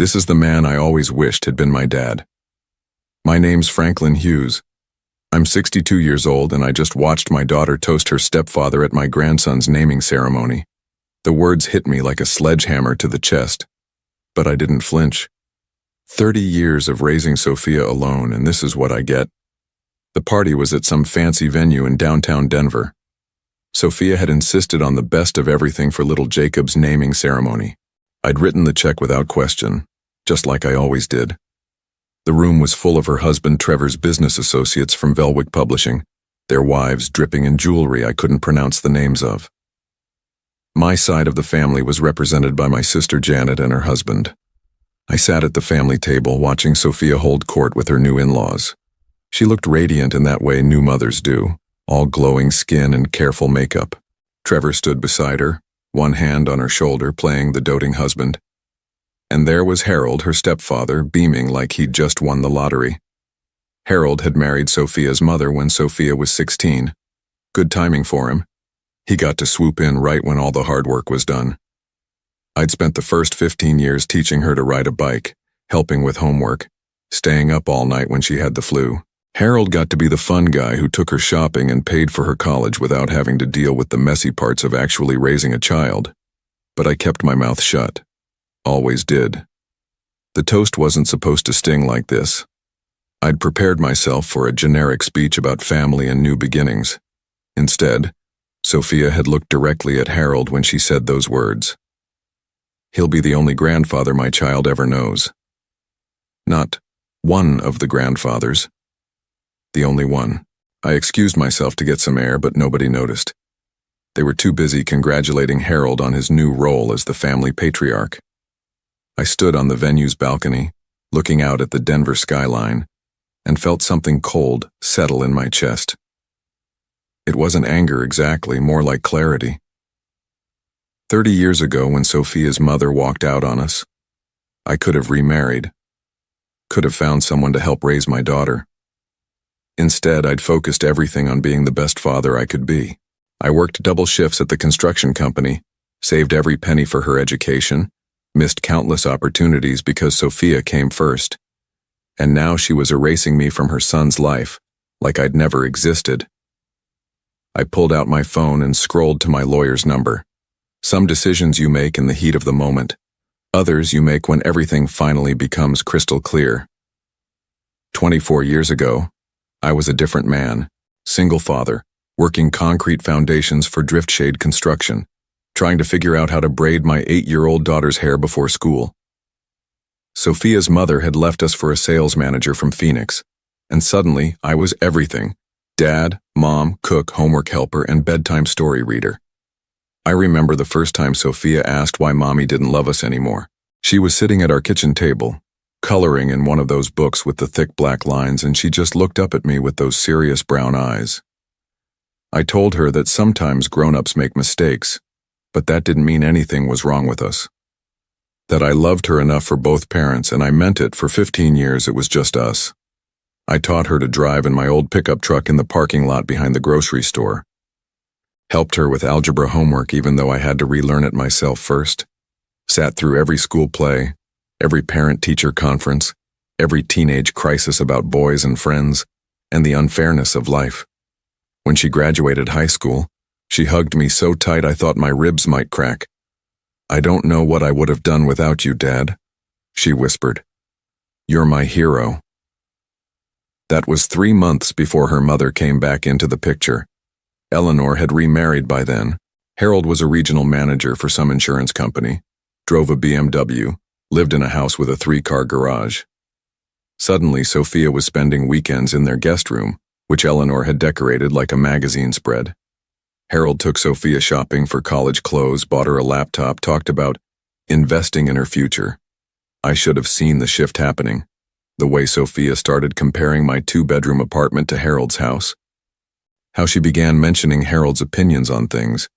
This is the man I always wished had been my dad. My name's Franklin Hughes. I'm 62 years old and I just watched my daughter toast her stepfather at my grandson's naming ceremony. The words hit me like a sledgehammer to the chest, but I didn't flinch. 30 years of raising Sophia alone, and this is what I get. The party was at some fancy venue in downtown Denver. Sophia had insisted on the best of everything for little Jacob's naming ceremony. I'd written the check without question, just like I always did. The room was full of her husband Trevor's business associates from Velwick Publishing, their wives dripping in jewelry I couldn't pronounce the names of. My side of the family was represented by my sister Janet and her husband. I sat at the family table watching Sophia hold court with her new in-laws. She looked radiant in that way new mothers do, all glowing skin and careful makeup. Trevor stood beside her, one hand on her shoulder, playing the doting husband. And there was Harold, her stepfather, beaming like he'd just won the lottery. Harold had married Sophia's mother when Sophia was 16. Good timing for him. He got to swoop in right when all the hard work was done. I'd spent the first 15 years teaching her to ride a bike, helping with homework, staying up all night when she had the flu. Harold got to be the fun guy who took her shopping and paid for her college without having to deal with the messy parts of actually raising a child. But I kept my mouth shut. Always did. The toast wasn't supposed to sting like this. I'd prepared myself for a generic speech about family and new beginnings. Instead, Sophia had looked directly at Harold when she said those words. He'll be the only grandfather my child ever knows. Not one of the grandfathers. The only one. I excused myself to get some air, but nobody noticed. They were too busy congratulating Harold on his new role as the family patriarch. I stood on the venue's balcony, looking out at the Denver skyline, and felt something cold settle in my chest. It wasn't anger exactly, more like clarity. 30 years ago, when Sophia's mother walked out on us, I could have remarried, could have found someone to help raise my daughter. Instead, I'd focused everything on being the best father I could be. I worked double shifts at the construction company, saved every penny for her education, missed countless opportunities because Sophia came first. And now she was erasing me from her son's life, like I'd never existed. I pulled out my phone and scrolled to my lawyer's number. Some decisions you make in the heat of the moment. Others you make when everything finally becomes crystal clear. 24 years ago, I was a different man, single father, working concrete foundations for driftshade construction, trying to figure out how to braid my 8-year-old daughter's hair before school. Sophia's mother had left us for a sales manager from Phoenix, and suddenly I was everything: dad, mom, cook, homework helper, and bedtime story reader. I remember the first time Sophia asked why mommy didn't love us anymore. She was sitting at our kitchen table, coloring in one of those books with the thick black lines, and she just looked up at me with those serious brown eyes. I told her that sometimes grown-ups make mistakes, but that didn't mean anything was wrong with us. That I loved her enough for both parents, and I meant it. For 15 years it was just us. I taught her to drive in my old pickup truck in the parking lot behind the grocery store. Helped her with algebra homework even though I had to relearn it myself first. Sat through every school play, every parent-teacher conference, every teenage crisis about boys and friends, and the unfairness of life. When she graduated high school, she hugged me so tight I thought my ribs might crack. "I don't know what I would have done without you, Dad," she whispered. "You're my hero." That was 3 months before her mother came back into the picture. Eleanor had remarried by then. Harold was a regional manager for some insurance company, drove a BMW, lived in a house with a 3-car garage. Suddenly, Sophia was spending weekends in their guest room, which Eleanor had decorated like a magazine spread. Harold took Sophia shopping for college clothes, bought her a laptop, talked about investing in her future. I should have seen the shift happening. The way Sophia started comparing my 2-bedroom apartment to Harold's house. How she began mentioning Harold's opinions on things.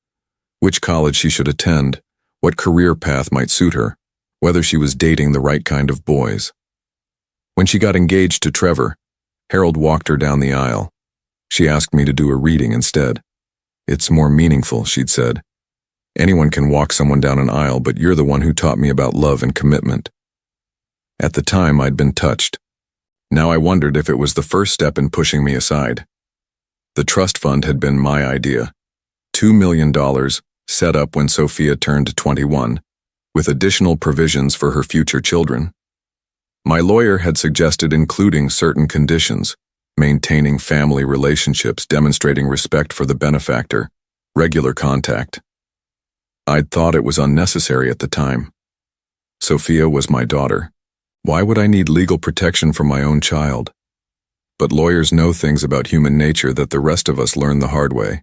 Which college she should attend, what career path might suit her, whether she was dating the right kind of boys. When she got engaged to Trevor, Harold walked her down the aisle. She asked me to do a reading instead. "It's more meaningful," she'd said. "Anyone can walk someone down an aisle, but you're the one who taught me about love and commitment." At the time, I'd been touched. Now I wondered if it was the first step in pushing me aside. The trust fund had been my idea. $2 million, set up when Sophia turned 21, with additional provisions for her future children. My lawyer had suggested including certain conditions, maintaining family relationships, demonstrating respect for the benefactor, regular contact. I'd thought it was unnecessary at the time. Sophia was my daughter. Why would I need legal protection for my own child? But lawyers know things about human nature that the rest of us learn the hard way.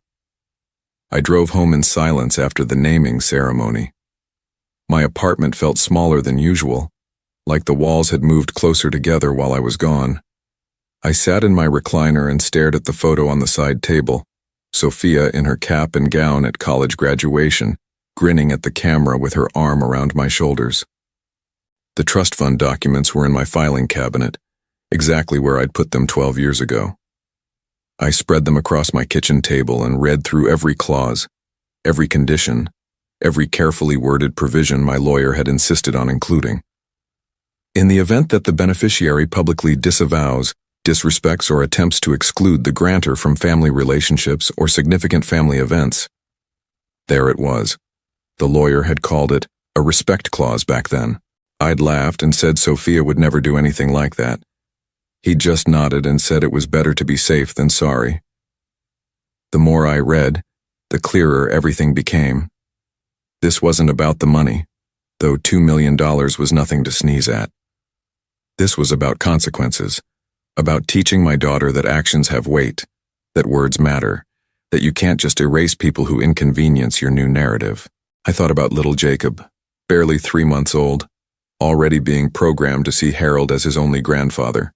I drove home in silence after the naming ceremony. My apartment felt smaller than usual, like the walls had moved closer together while I was gone. I sat in my recliner and stared at the photo on the side table, Sophia in her cap and gown at college graduation, grinning at the camera with her arm around my shoulders. The trust fund documents were in my filing cabinet, exactly where I'd put them 12 years ago. I spread them across my kitchen table and read through every clause, every condition, every carefully worded provision my lawyer had insisted on including. In the event that the beneficiary publicly disavows, disrespects, or attempts to exclude the grantor from family relationships or significant family events. There it was. The lawyer had called it a respect clause back then. I'd laughed and said Sophia would never do anything like that. He just nodded and said it was better to be safe than sorry. The more I read, the clearer everything became. This wasn't about the money, though $2 million was nothing to sneeze at. This was about consequences, about teaching my daughter that actions have weight, that words matter, that you can't just erase people who inconvenience your new narrative. I thought about little Jacob, barely 3 months old, already being programmed to see Harold as his only grandfather.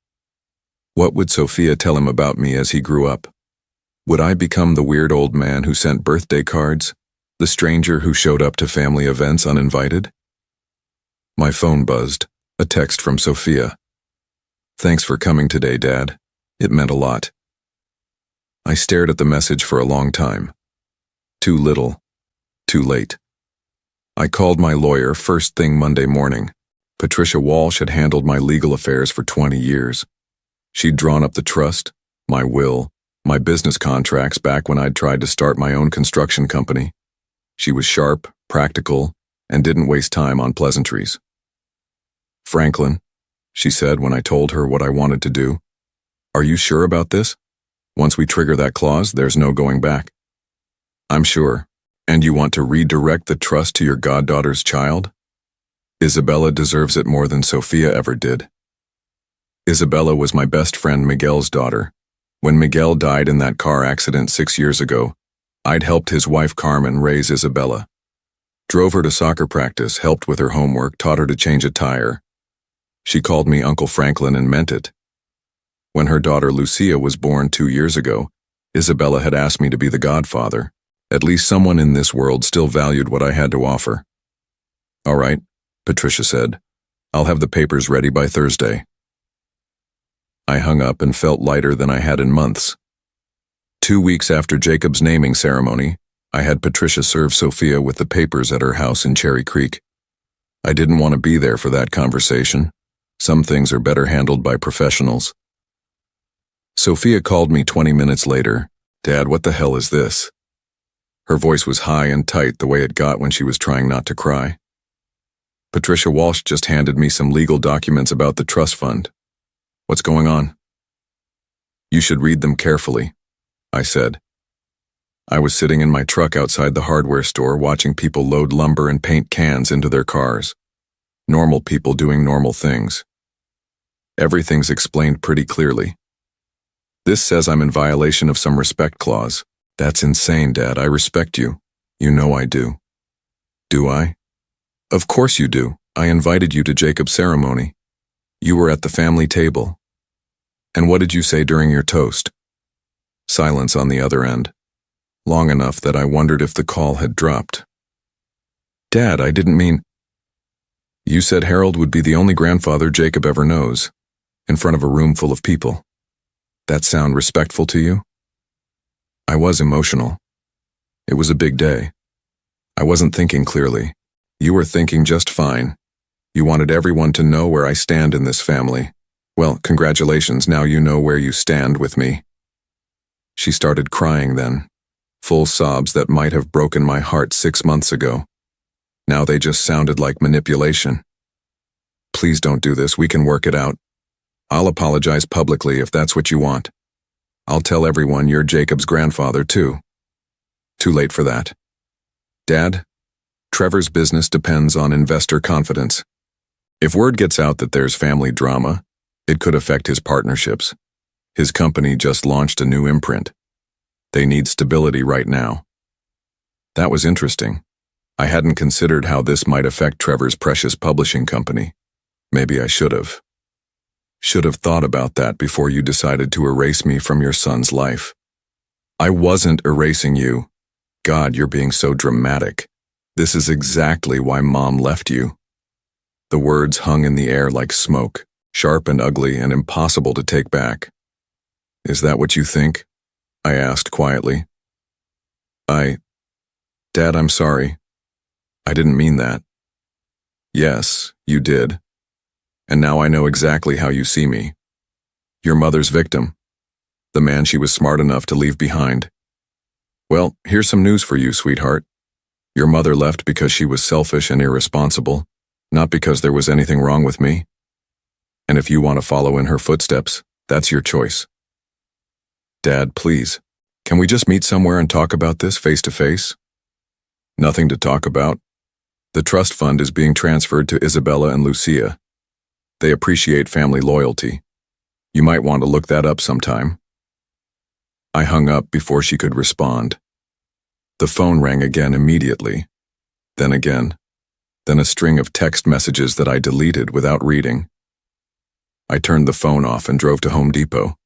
What would Sophia tell him about me as he grew up? Would I become the weird old man who sent birthday cards, the stranger who showed up to family events uninvited? My phone buzzed, a text from Sophia. "Thanks for coming today, Dad. It meant a lot." I stared at the message for a long time. Too little, too late. I called my lawyer first thing Monday morning. Patricia Walsh had handled my legal affairs for 20 years. She'd drawn up the trust, my will, my business contracts back when I'd tried to start my own construction company. She was sharp, practical, and didn't waste time on pleasantries. "Franklin," she said when I told her what I wanted to do, "are you sure about this? Once we trigger that clause, there's no going back." "I'm sure. And you want to redirect the trust to your goddaughter's child? Isabella deserves it more than Sophia ever did." Isabella was my best friend Miguel's daughter. When Miguel died in that car accident 6 years ago, I'd helped his wife Carmen raise Isabella. Drove her to soccer practice, helped with her homework, taught her to change a tire. She called me Uncle Franklin and meant it. When her daughter Lucia was born 2 years ago, Isabella had asked me to be the godfather. At least someone in this world still valued what I had to offer. "All right," Patricia said. "I'll have the papers ready by Thursday." I hung up and felt lighter than I had in months. 2 weeks after Jacob's naming ceremony, I had Patricia serve Sophia with the papers at her house in Cherry Creek. I didn't want to be there for that conversation. Some things are better handled by professionals. Sophia called me 20 minutes later. "Dad, what the hell is this?" Her voice was high and tight the way it got when she was trying not to cry. "Patricia Walsh just handed me some legal documents about the trust fund. What's going on?" "You should read them carefully," I said. I was sitting in my truck outside the hardware store watching people load lumber and paint cans into their cars. Normal people doing normal things. Everything's explained pretty clearly. This says I'm in violation of some respect clause. That's insane, Dad. I respect you. You know I do. Do I? Of course you do. I invited you to Jacob's ceremony. You were at the family table. And what did you say during your toast? Silence on the other end. Long enough that I wondered if the call had dropped. Dad, I didn't mean... You said Harold would be the only grandfather Jacob ever knows, in front of a room full of people. That sound respectful to you? I was emotional. It was a big day. I wasn't thinking clearly. You were thinking just fine. You wanted everyone to know where I stand in this family. Well, congratulations, now you know where you stand with me." She started crying then, full sobs that might have broken my heart 6 months ago. Now they just sounded like manipulation. "Please don't do this, we can work it out. I'll apologize publicly if that's what you want. I'll tell everyone you're Jacob's grandfather too." Too late for that. "Dad, Trevor's business depends on investor confidence. If word gets out that there's family drama, it could affect his partnerships. His company just launched a new imprint. They need stability right now." That was interesting. I hadn't considered how this might affect Trevor's precious publishing company. Maybe I should have. Should have thought about that before you decided to erase me from your son's life. "I wasn't erasing you. God, you're being so dramatic. This is exactly why Mom left you." The words hung in the air like smoke, sharp and ugly and impossible to take back. "Is that what you think?" I asked quietly. Dad, I'm sorry. I didn't mean that." "Yes, you did. And now I know exactly how you see me. Your mother's victim. The man she was smart enough to leave behind. Well, here's some news for you, sweetheart. Your mother left because she was selfish and irresponsible, not because there was anything wrong with me. And if you want to follow in her footsteps, that's your choice." "Dad, please, can we just meet somewhere and talk about this face to face?" "Nothing to talk about. The trust fund is being transferred to Isabella and Lucia. They appreciate family loyalty. You might want to look that up sometime." I hung up before she could respond. The phone rang again immediately. Then again. Then a string of text messages that I deleted without reading. I turned the phone off and drove to Home Depot.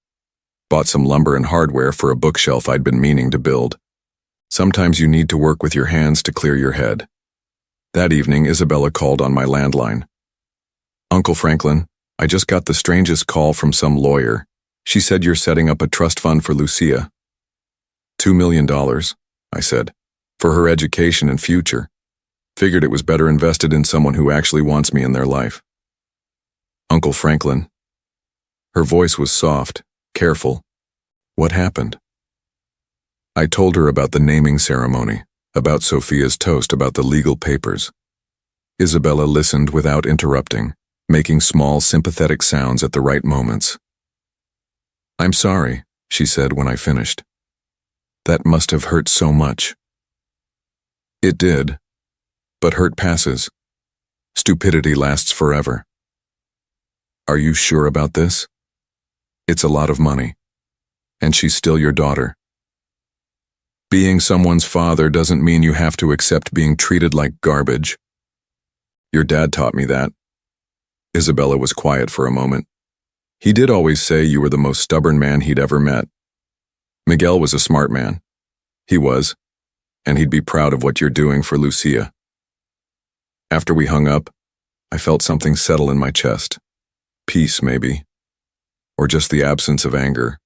Bought some lumber and hardware for a bookshelf I'd been meaning to build. Sometimes you need to work with your hands to clear your head. That evening, Isabella called on my landline. "Uncle Franklin, I just got the strangest call from some lawyer. She said you're setting up a trust fund for Lucia." $2 million, I said, "for her education and future. Figured it was better invested in someone who actually wants me in their life." "Uncle Franklin." Her voice was soft, careful. "What happened?" I told her about the naming ceremony, about Sophia's toast, about the legal papers. Isabella listened without interrupting, making small, sympathetic sounds at the right moments. "I'm sorry," she said when I finished. "That must have hurt so much." It did. But hurt passes. Stupidity lasts forever. "Are you sure about this? It's a lot of money. And she's still your daughter. Being someone's father doesn't mean you have to accept being treated like garbage. Your dad taught me that." Isabella was quiet for a moment. "He did always say you were the most stubborn man he'd ever met. Miguel was a smart man. He was. And he'd be proud of what you're doing for Lucia." After we hung up, I felt something settle in my chest. Peace, maybe. Or just the absence of anger.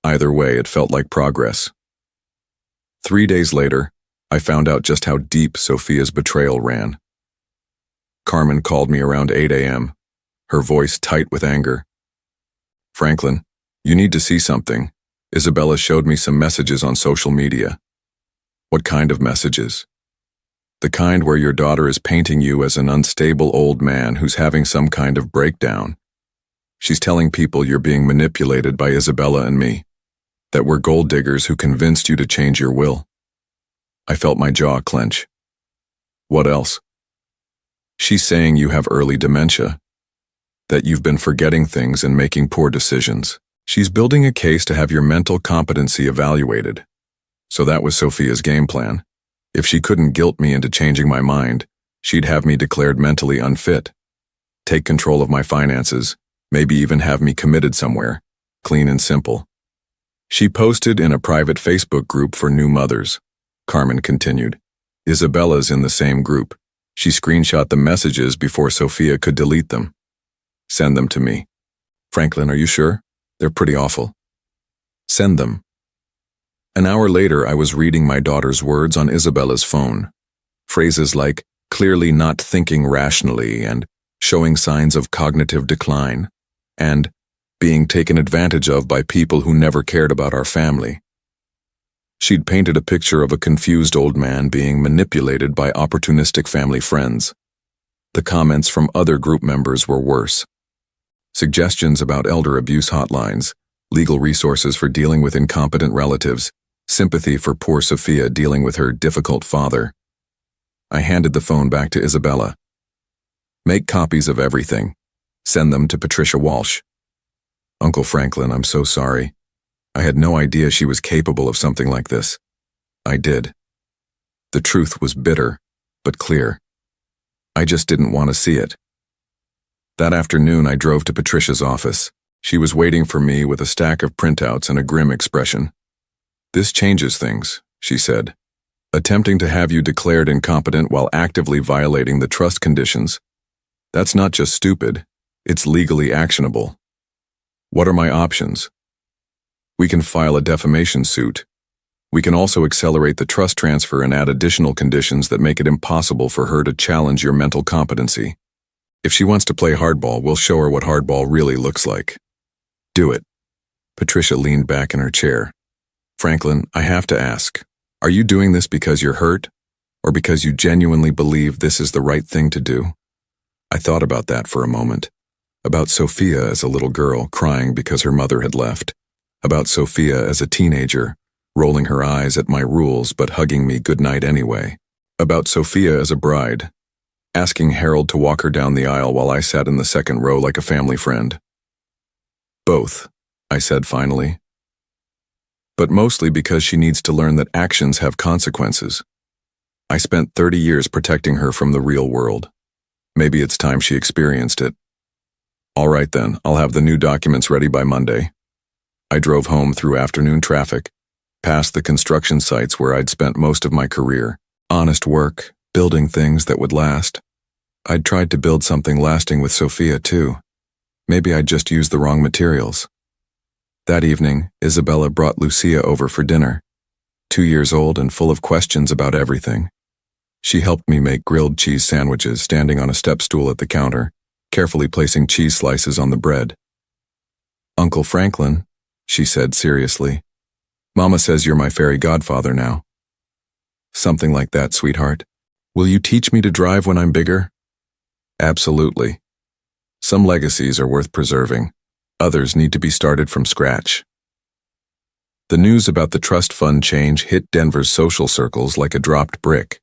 Either way, it felt like progress. 3 days later, I found out just how deep Sophia's betrayal ran. Carmen called me around 8 a.m., her voice tight with anger. "Franklin, you need to see something. Isabella showed me some messages on social media." "What kind of messages?" "The kind where your daughter is painting you as an unstable old man who's having some kind of breakdown. She's telling people you're being manipulated by Isabella and me, that we're gold diggers who convinced you to change your will." I felt my jaw clench. "What else?" "She's saying you have early dementia, that you've been forgetting things and making poor decisions. She's building a case to have your mental competency evaluated." So that was Sophia's game plan. If she couldn't guilt me into changing my mind, she'd have me declared mentally unfit, take control of my finances, maybe even have me committed somewhere, clean and simple. She posted in a private Facebook group for new mothers. Carmen continued. Isabella's in the same group. She screenshot the messages before Sophia could delete them. "Send them to me." "Franklin, are you sure? They're pretty awful." "Send them." An hour later, I was reading my daughter's words on Isabella's phone. Phrases like, clearly not thinking rationally and showing signs of cognitive decline, and being taken advantage of by people who never cared about our family. She'd painted a picture of a confused old man being manipulated by opportunistic family friends. The comments from other group members were worse. Suggestions about elder abuse hotlines, legal resources for dealing with incompetent relatives, sympathy for poor Sophia dealing with her difficult father. I handed the phone back to Isabella. Make copies of everything. Send them to Patricia Walsh. Uncle Franklin, I'm so sorry. I had no idea she was capable of something like this. I did. The truth was bitter, but clear. I just didn't want to see it. That afternoon, I drove to Patricia's office. She was waiting for me with a stack of printouts and a grim expression. This changes things, she said. Attempting to have you declared incompetent while actively violating the trust conditions. That's not just stupid, it's legally actionable. What are my options? We can file a defamation suit. We can also accelerate the trust transfer and add additional conditions that make it impossible for her to challenge your mental competency. If she wants to play hardball, we'll show her what hardball really looks like. Do it. Patricia leaned back in her chair. Franklin, I have to ask, are you doing this because you're hurt, or because you genuinely believe this is the right thing to do? I thought about that for a moment. About Sophia as a little girl crying because her mother had left. About Sophia as a teenager, rolling her eyes at my rules but hugging me goodnight anyway. About Sophia as a bride, asking Harold to walk her down the aisle while I sat in the second row like a family friend. Both, I said finally. But mostly because she needs to learn that actions have consequences. I spent 30 years protecting her from the real world. Maybe it's time she experienced it. All right then, I'll have the new documents ready by Monday. I drove home through afternoon traffic, past the construction sites where I'd spent most of my career. Honest work, building things that would last. I'd tried to build something lasting with Sophia too. Maybe I'd just used the wrong materials. That evening, Isabella brought Lucia over for dinner. 2 years old and full of questions about everything. She helped me make grilled cheese sandwiches standing on a step stool at the counter, carefully placing cheese slices on the bread. Uncle Franklin, she said seriously, Mama says you're my fairy godfather now. Something like that, sweetheart. Will you teach me to drive when I'm bigger? Absolutely. Some legacies are worth preserving. Others need to be started from scratch. The news about the trust fund change hit Denver's social circles like a dropped brick.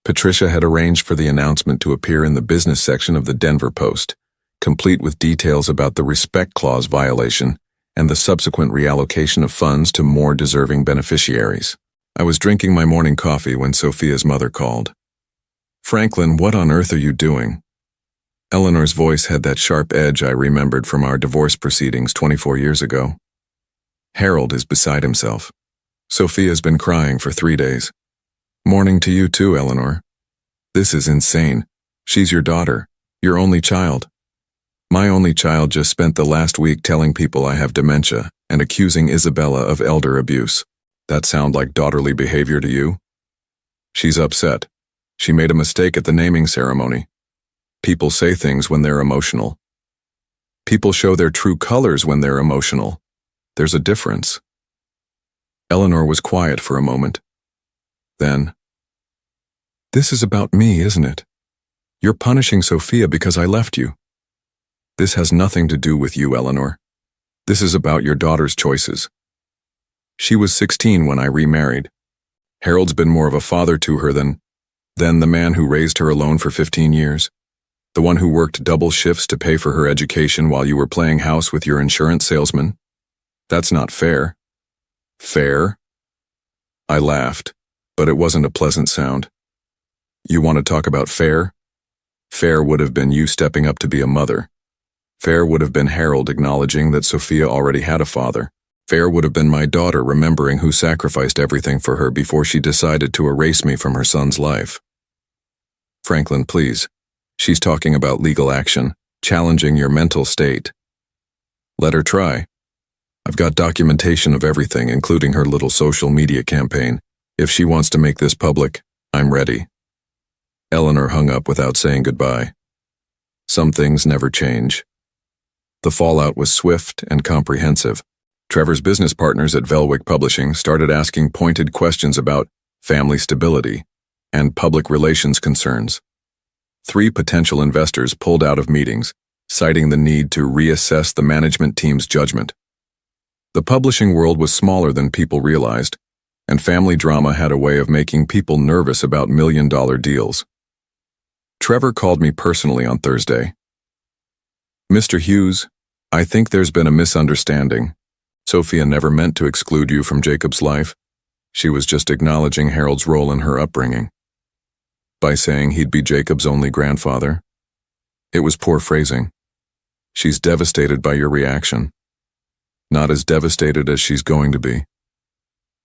Patricia had arranged for the announcement to appear in the business section of the Denver Post, complete with details about the Respect Clause violation and the subsequent reallocation of funds to more deserving beneficiaries. I was drinking my morning coffee when Sophia's mother called. Franklin, what on earth are you doing? Eleanor's voice had that sharp edge I remembered from our divorce proceedings 24 years ago. Harold is beside himself. Sophia's been crying for 3 days. Morning to you too, Eleanor. This is insane. She's your daughter, your only child. My only child just spent the last week telling people I have dementia and accusing Isabella of elder abuse. That sound like daughterly behavior to you? She's upset. She made a mistake at the naming ceremony. People say things when they're emotional. People show their true colors when they're emotional. There's a difference. Eleanor was quiet for a moment. Then, this is about me, isn't it? You're punishing Sophia because I left you. This has nothing to do with you, Eleanor. This is about your daughter's choices. She was 16 when I remarried. Harold's been more of a father to her than the man who raised her alone for 15 years. The one who worked double shifts to pay for her education while you were playing house with your insurance salesman. That's not fair. Fair? I laughed, but it wasn't a pleasant sound. You want to talk about fair? Fair would have been you stepping up to be a mother. Fair would have been Harold acknowledging that Sophia already had a father. Fair would have been my daughter remembering who sacrificed everything for her before she decided to erase me from her son's life. Franklin, please. She's talking about legal action, challenging your mental state. Let her try. I've got documentation of everything, including her little social media campaign. If she wants to make this public, I'm ready. Eleanor hung up without saying goodbye. Some things never change. The fallout was swift and comprehensive. Trevor's business partners at Velwick Publishing started asking pointed questions about family stability and public relations concerns. 3 potential investors pulled out of meetings, citing the need to reassess the management team's judgment. The publishing world was smaller than people realized, and family drama had a way of making people nervous about million-dollar deals. Trevor called me personally on Thursday. "Mr. Hughes, I think there's been a misunderstanding. Sophia never meant to exclude you from Jacob's life. She was just acknowledging Harold's role in her upbringing. By saying he'd be Jacob's only grandfather. It was poor phrasing. She's devastated by your reaction. Not as devastated as she's going to be.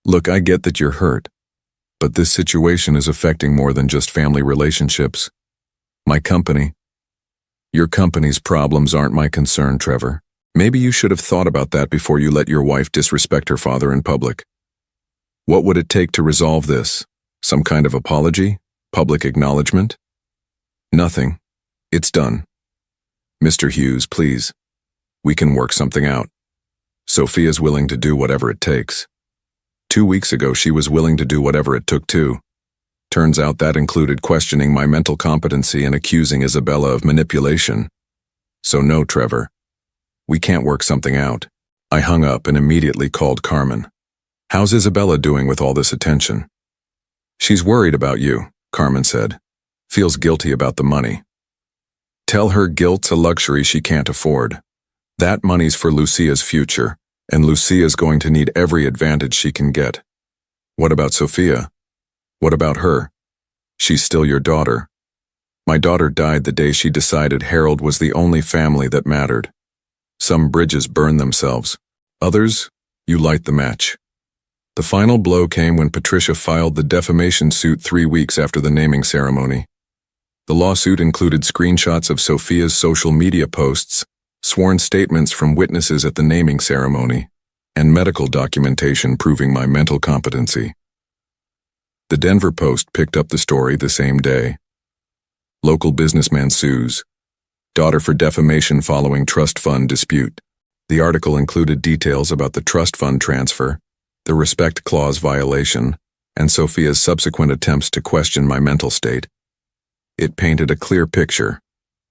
Look, I get that you're hurt, but this situation is affecting more than just family relationships. My company. Your company's problems aren't my concern, Trevor. Maybe you should have thought about that before you let your wife disrespect her father in public. What would it take to resolve this? Some kind of apology? Public acknowledgement? Nothing. It's done. Mr. Hughes, please. We can work something out. Sophia's willing to do whatever it takes. 2 weeks ago, she was willing to do whatever it took too. Turns out that included questioning my mental competency and accusing Isabella of manipulation. So no, Trevor. We can't work something out. I hung up and immediately called Carmen. How's Isabella doing with all this attention? She's worried about you, Carmen said. Feels guilty about the money. Tell her guilt's a luxury she can't afford. That money's for Lucia's future, and Lucia's going to need every advantage she can get. What about Sophia? What about her? She's still your daughter. My daughter died the day she decided Harold was the only family that mattered. Some bridges burn themselves. Others, you light the match. The final blow came when Patricia filed the defamation suit 3 weeks after the naming ceremony. The lawsuit included screenshots of Sophia's social media posts, sworn statements from witnesses at the naming ceremony, and medical documentation proving my mental competency. The Denver Post picked up the story the same day. Local businessman sues. Daughter for defamation following trust fund dispute. The article included details about the trust fund transfer, the respect clause violation, and Sophia's subsequent attempts to question my mental state. It painted a clear picture.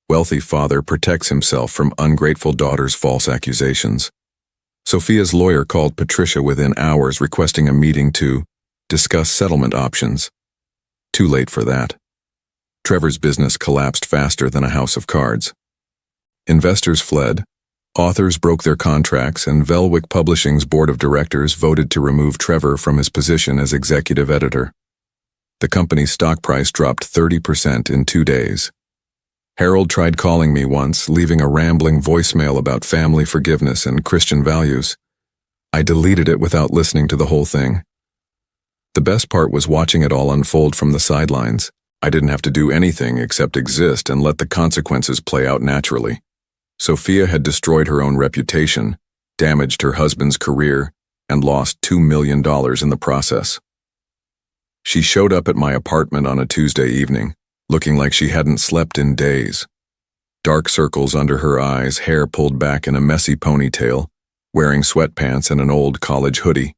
Wealthy father protects himself from ungrateful daughter's false accusations. Sophia's lawyer called Patricia within hours requesting a meeting to discuss settlement options. Too late for that. Trevor's business collapsed faster than a house of cards. Investors fled, authors broke their contracts, and Velwick Publishing's board of directors voted to remove Trevor from his position as executive editor. The company's stock price dropped 30% in 2 days. Harold tried calling me once, leaving a rambling voicemail about family forgiveness and Christian values. I deleted it without listening to the whole thing. The best part was watching it all unfold from the sidelines. I didn't have to do anything except exist and let the consequences play out naturally. Sophia had destroyed her own reputation, damaged her husband's career, and lost $2 million in the process. She showed up at my apartment on a Tuesday evening, looking like she hadn't slept in days. Dark circles under her eyes, hair pulled back in a messy ponytail, wearing sweatpants and an old college hoodie.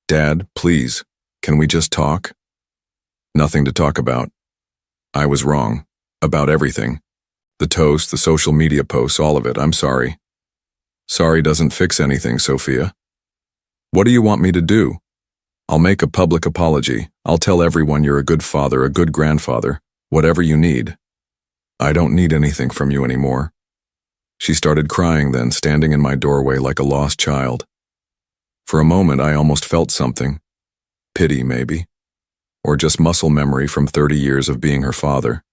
Dad, please, can we just talk? Nothing to talk about. I was wrong. About everything. The toast, the social media posts, all of it. I'm sorry. Sorry doesn't fix anything, Sophia. What do you want me to do? I'll make a public apology. I'll tell everyone you're a good father, a good grandfather, whatever you need. I don't need anything from you anymore. She started crying then, standing in my doorway like a lost child. For a moment, I almost felt something. Pity, maybe. Or just muscle memory from 30 years of being her father.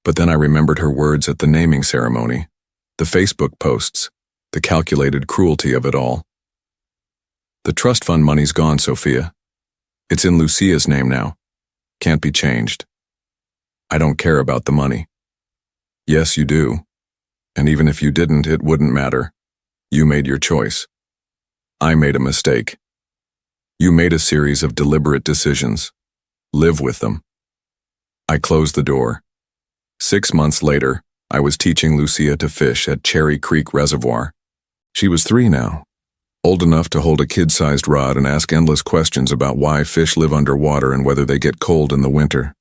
But then I remembered her words at the naming ceremony, the Facebook posts, the calculated cruelty of it all. The trust fund money's gone, Sophia. It's in Lucia's name now. Can't be changed. I don't care about the money. Yes, you do. And even if you didn't, it wouldn't matter. You made your choice. I made a mistake. You made a series of deliberate decisions. Live with them. I closed the door. 6 months later, I was teaching Lucia to fish at Cherry Creek Reservoir. She was 3 now, old enough to hold a kid-sized rod and ask endless questions about why fish live underwater and whether they get cold in the winter.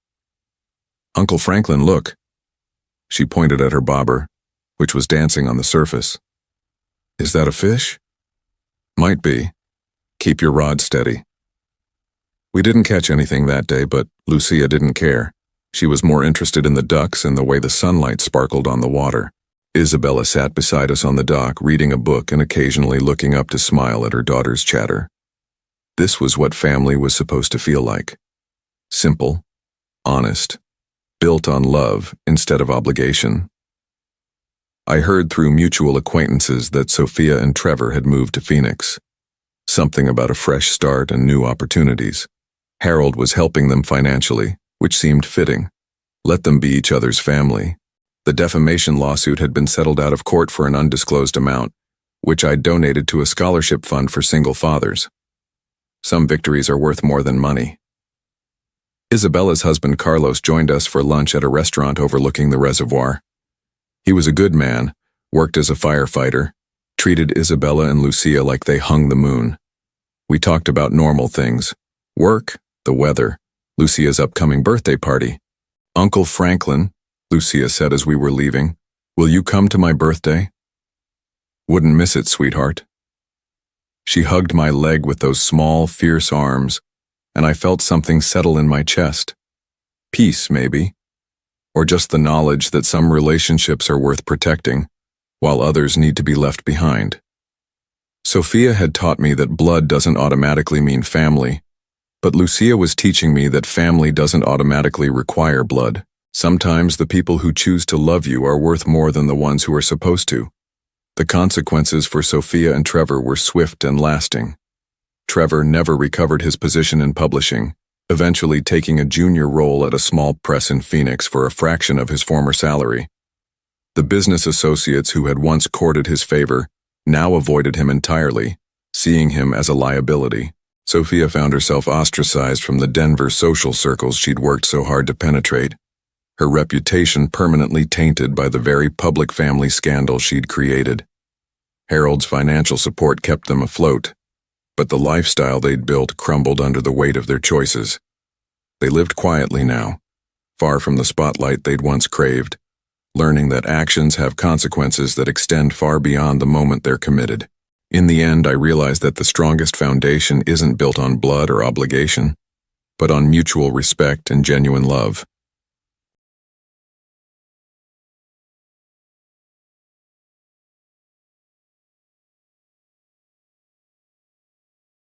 "Uncle Franklin, look." She pointed at her bobber, which was dancing on the surface. "Is that a fish?" "Might be. Keep your rod steady." We didn't catch anything that day, but Lucia didn't care. She was more interested in the ducks and the way the sunlight sparkled on the water. Isabella sat beside us on the dock, reading a book and occasionally looking up to smile at her daughter's chatter. This was what family was supposed to feel like. Simple, honest, built on love instead of obligation. I heard through mutual acquaintances that Sophia and Trevor had moved to Phoenix. Something about a fresh start and new opportunities. Harold was helping them financially, which seemed fitting. Let them be each other's family. The defamation lawsuit had been settled out of court for an undisclosed amount, which I donated to a scholarship fund for single fathers. Some victories are worth more than money. Isabella's husband Carlos joined us for lunch at a restaurant overlooking the reservoir. He was a good man, worked as a firefighter, treated Isabella and Lucia like they hung the moon. We talked about normal things: work, the weather, Lucia's upcoming birthday party. "Uncle Franklin," Lucia said as we were leaving, "will you come to my birthday?" "Wouldn't miss it, sweetheart." She hugged my leg with those small, fierce arms, and I felt something settle in my chest. Peace, maybe. Or just the knowledge that some relationships are worth protecting, while others need to be left behind. Sophia had taught me that blood doesn't automatically mean family, but Lucia was teaching me that family doesn't automatically require blood. Sometimes the people who choose to love you are worth more than the ones who are supposed to. The consequences for Sophia and Trevor were swift and lasting. Trevor never recovered his position in publishing, eventually taking a junior role at a small press in Phoenix for a fraction of his former salary. The business associates who had once courted his favor now avoided him entirely, seeing him as a liability. Sophia found herself ostracized from the Denver social circles she'd worked so hard to penetrate, her reputation permanently tainted by the very public family scandal she'd created. Harold's financial support kept them afloat, but the lifestyle they'd built crumbled under the weight of their choices. They lived quietly now, far from the spotlight they'd once craved, learning that actions have consequences that extend far beyond the moment they're committed. In the end, I realized that the strongest foundation isn't built on blood or obligation, but on mutual respect and genuine love.